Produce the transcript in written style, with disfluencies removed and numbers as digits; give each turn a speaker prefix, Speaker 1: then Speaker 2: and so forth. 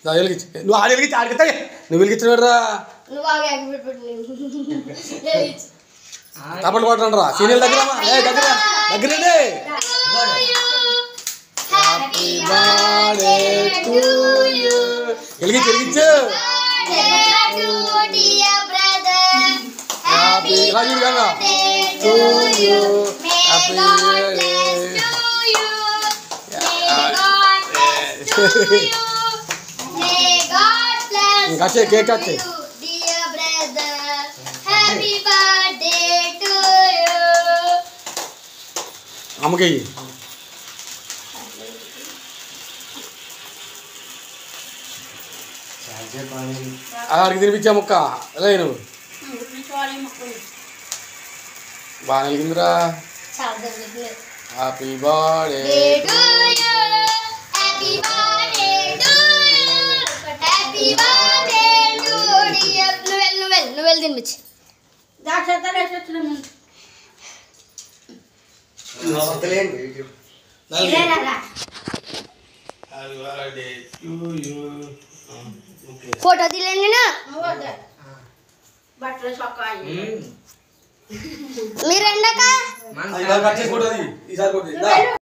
Speaker 1: వెలిగించి నువ్వు ఆడ వెలిగించి ఆడికితే నువ్వు వెలిగించినరా తప్పట్లు కొట్టండి రా సీనియర్ దగ్గర దగ్గర దగ్గరండి వెలిగించు వెలిగించు कच्चे केक कच्चे
Speaker 2: dear brother happy birthday to you
Speaker 1: अम्मके आगे दिन बिच्चा मुक्का अरे नु बाने लिंद्रा happy birthday
Speaker 2: to you happy birthday to you happy birthday to dear Noel din bich
Speaker 3: जा छता रे छतले मन
Speaker 1: नवतलेन
Speaker 3: ले ला ला
Speaker 1: happy birthday to you
Speaker 2: photo दिलेंगे ना
Speaker 3: बटले सकाई
Speaker 2: मिरंडा का
Speaker 1: इधर बच्चे फोटो दी इधर फोटो दी